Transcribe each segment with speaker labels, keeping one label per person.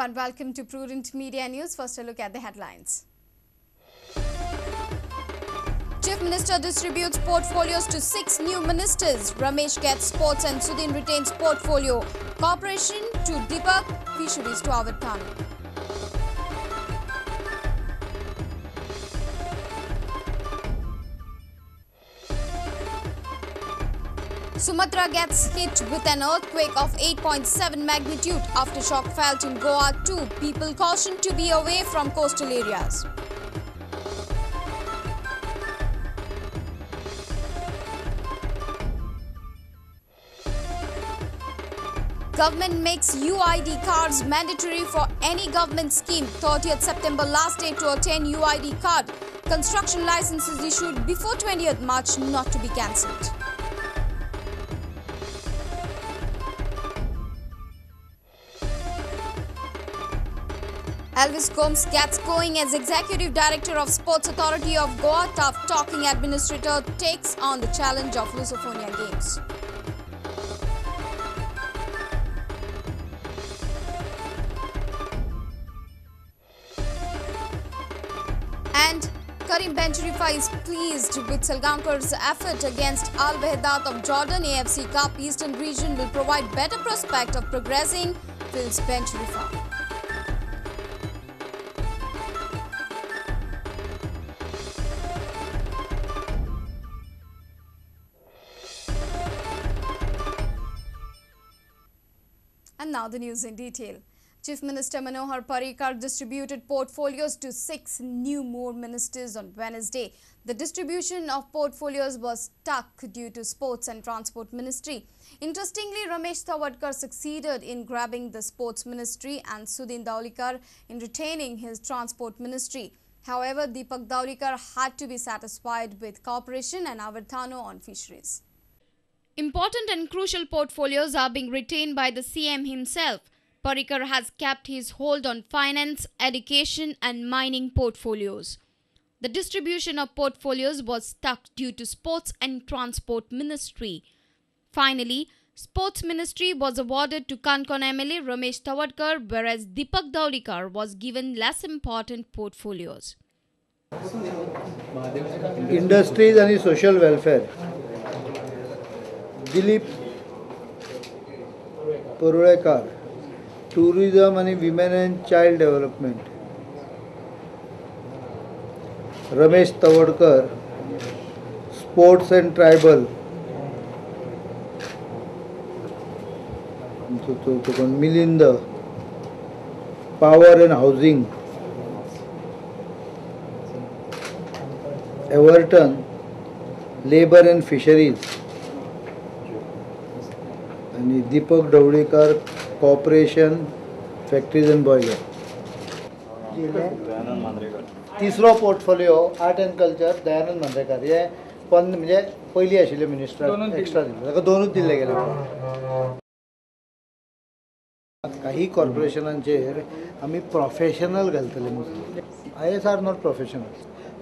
Speaker 1: and welcome to Prudent Media News. First, a look at the headlines. Chief Minister distributes portfolios to 6 new ministers. Ramesh gets sports and Sudhin retains portfolio. Corporation to Deepak, fisheries to Avathan. Sumatra gets hit with an earthquake of 8.7 magnitude. Aftershock felt in Goa too. People cautioned to be away from coastal areas. Government makes UID cards mandatory for any government scheme. 30th September last day to obtain UID card. Construction licenses issued before 20th March not to be cancelled. Elvis Combs gets going as Executive Director of Sports Authority of Goa. Tough talking administrator takes on the challenge of Lusophonia Games. And Karim Bencherifa is pleased with Salgankar's effort against Al Wahdat of Jordan. AFC Cup Eastern region will provide better prospect of progressing, feels Bencherifa. And now the news in detail. Chief Minister Manohar Parrikar distributed portfolios to 6 more ministers on Wednesday. The distribution of portfolios was stuck due to Sports and Transport Ministry. Interestingly, Ramesh Tawadkar succeeded in grabbing the Sports Ministry and Sudhin Daulikar in retaining his Transport Ministry. However, Deepak Daulikar had to be satisfied with Corporation and Avarthano on fisheries. Important and crucial portfolios are being retained by the CM himself. Parrikar has kept his hold on finance, education and mining portfolios. The distribution of portfolios was stuck due to Sports and Transport Ministry. Finally, Sports Ministry was awarded to Kankon MLA Ramesh Tawadkar, whereas Deepak Daulikar was given less important portfolios.
Speaker 2: Industries and social welfare. Dilip Purulekar, Tourism and Women and Child Development. Ramesh Tawadkar, Sports and Tribal. Milinda, Power and Housing. Everton, Labour and Fisheries. आणि Deepak Dhavalikar corporation factories and boiler. तिसरो portfolio art and culture Dayanand Mandrekar हे म्हणजे पयलीं आशिल्ले minister extra दिले ताका 2च दिल्ले गेले. काही कॉर्पोरेशनांचेर आमी प्रोफेशनल घालतले. IAS आर नॉट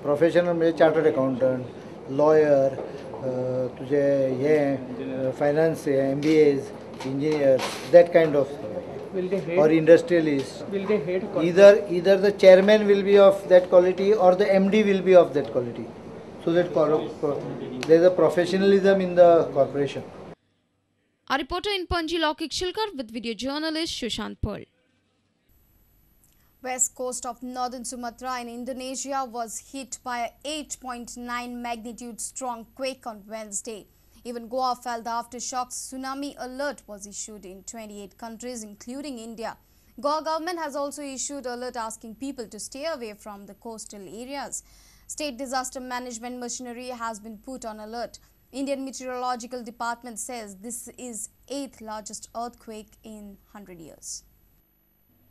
Speaker 2: प्रोफेशनल म्हणजे चार्टर्ड अकाउंटंट, लॉयर, तुझे हे finance MBAs, engineers, that kind of, or industrialists.
Speaker 3: Will they hate?
Speaker 2: Either the chairman will be of that quality or the MD will be of that quality. So that there is a professionalism in the corporation.
Speaker 1: Our reporter in Panji Lokik Shilkar with video journalist Shushant Pearl. West coast of northern Sumatra in Indonesia was hit by an 8.9 magnitude strong quake on Wednesday. Even Goa felt the aftershocks. Tsunami alert was issued in 28 countries, including India. Goa government has also issued alert asking people to stay away from the coastal areas. State disaster management machinery has been put on alert. Indian Meteorological Department says this is 8th largest earthquake in 100 years.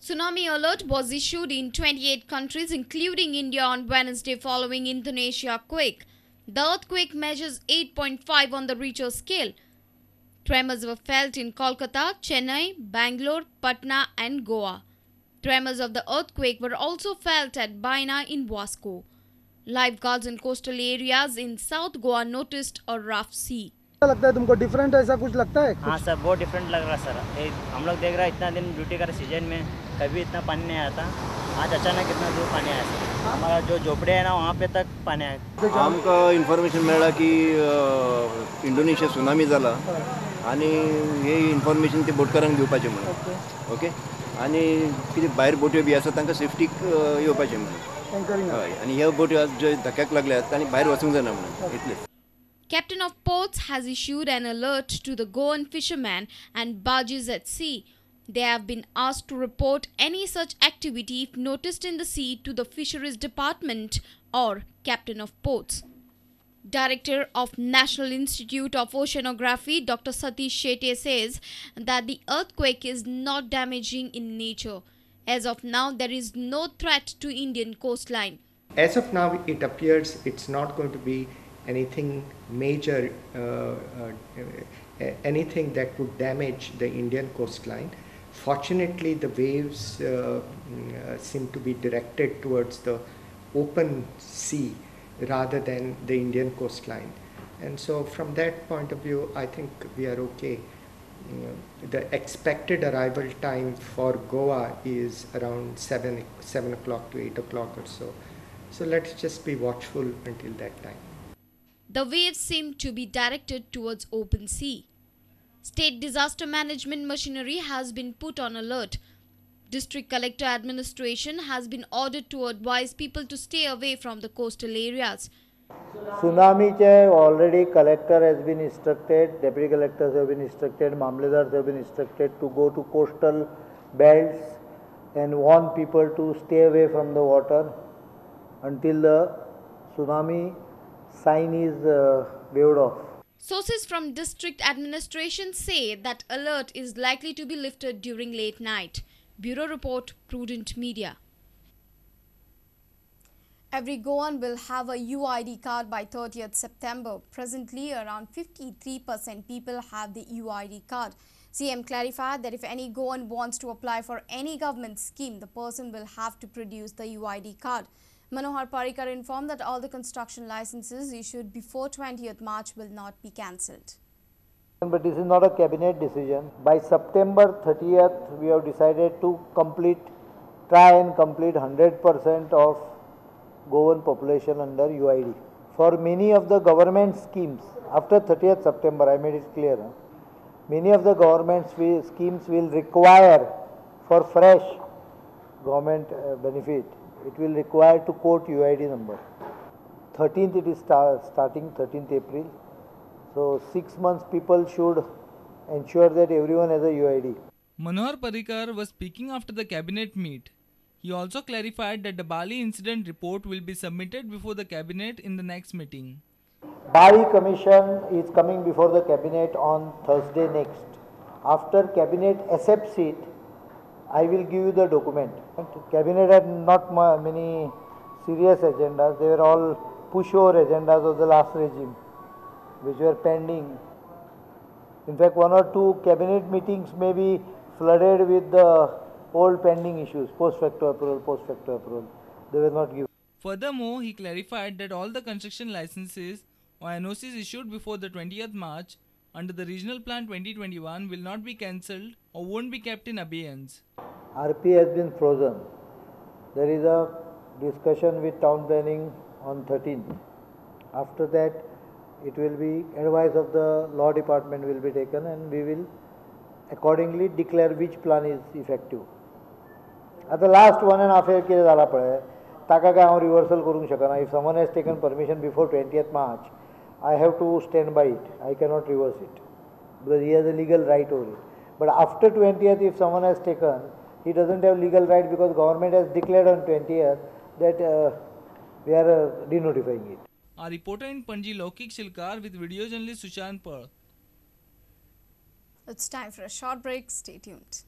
Speaker 1: Tsunami alert was issued in 28 countries, including India, on Wednesday following Indonesia quake. The earthquake measures 8.5 on the Richter scale. Tremors were felt in Kolkata, Chennai, Bangalore, Patna and Goa. Tremors of the earthquake were also felt at Baina in Vasco. Lifeguards in coastal areas in South Goa noticed a rough sea.
Speaker 3: लगता है तुमको different ऐसा कुछ लगता है?
Speaker 4: हाँ sir, बहुत different लग रहा है सर. हम लोग देख रहे हैं इतना दिन ड्यूटी कर सीजन में
Speaker 3: कभी इतना पानी नहीं आता, आज अचानक इतना दूर पानी आया सर. हमारा जो झोपड़े है ना वहाँ पे तक पानी आहे.
Speaker 4: आमका इन्फॉर्मेशन मिळाला की इंडोनेशिया सुनामी झाला आणि हे इन्फॉर्मेशन ते बोटकारांक दिवपाचे म्हणून. ओके. आणि कितें भायर बोट्यो बी आसा तांकां सेफ्टीक येवपाचें म्हणून. हय. आणि ह्या बोट्यो जे धक्क्याक लागल्यात तांणी भायर वचूंक जायना म्हणून इतलें.
Speaker 5: Captain of Ports has issued an alert to the Goan fishermen and barges at sea. They have been asked to report any such activity if noticed in the sea to the Fisheries Department or Captain of Ports. Director of National Institute of Oceanography, Dr. Satish Shetye says that the earthquake is not damaging in nature. As of now, there is no threat to Indian coastline.
Speaker 6: As of now, it appears it's not going to be anything major, anything that would damage the Indian coastline. Fortunately, the waves seem to be directed towards the open sea rather than the Indian coastline. And so from that point of view, I think we are okay. The expected arrival time for Goa is around 7 o'clock to 8 o'clock or so. So let's just be watchful until that time.
Speaker 5: The waves seem to be directed towards open sea. State disaster management machinery has been put on alert. District Collector Administration has been ordered to advise people to stay away from the coastal areas.
Speaker 2: Tsunami che already collector has been instructed, deputy collectors have been instructed, mamledars have been instructed to go to coastal belts and warn people to stay away from the water until the tsunami sign is waved off.
Speaker 5: Sources from district administration say that alert is likely to be lifted during late night. Bureau Report, Prudent Media.
Speaker 1: Every Goan will have a UID card by 30th September. Presently, around 53% people have the UID card. CM clarified that if any Goan wants to apply for any government scheme, the person will have to produce the UID card. Manohar Parrikar informed that all the construction licenses issued before 20th March will not be cancelled.
Speaker 2: But this is not a cabinet decision. By September 30th, we have decided to try and complete 100% of Goan population under UID. For many of the government schemes, after 30th September, I made it clear, many of the government schemes will require, for fresh government benefit, it will require to quote UID number. 13th it is starting, 13th April. So 6 months people should ensure that everyone has a UID.
Speaker 7: Manohar Parrikar was speaking after the cabinet meet. He also clarified that the Bali incident report will be submitted before the cabinet in the next meeting.
Speaker 2: Bali commission is coming before the cabinet on Thursday next. After cabinet accepts it, I will give you the document. Cabinet had not many serious agendas. They were all pushover agendas of the last regime, which were pending. In fact, 1 or 2 cabinet meetings may be flooded with the old pending issues, post facto approval. They were not given.
Speaker 7: Furthermore, he clarified that all the construction licenses or NOCs issued before the 20th March under the Regional Plan 2021 will not be cancelled or won't be kept in abeyance.
Speaker 2: RP has been frozen. There is a discussion with town planning on 13th. After that, it will be advice of the law department will be taken and we will accordingly declare which plan is effective. At the last 1.5 year कितें जाला पळय ताका काय हांव reversal करूंक शकना. If someone has taken permission before 20th March, I have to stand by it. I cannot reverse it because he has a legal right over it. But after 20th, if someone has taken, he doesn't have legal right because government has declared on 20th that we are denotifying it.
Speaker 7: Our reporter in Panji, Laukik Shilkar, with video journalist Sushant Par.
Speaker 1: It's time for a short break. Stay tuned.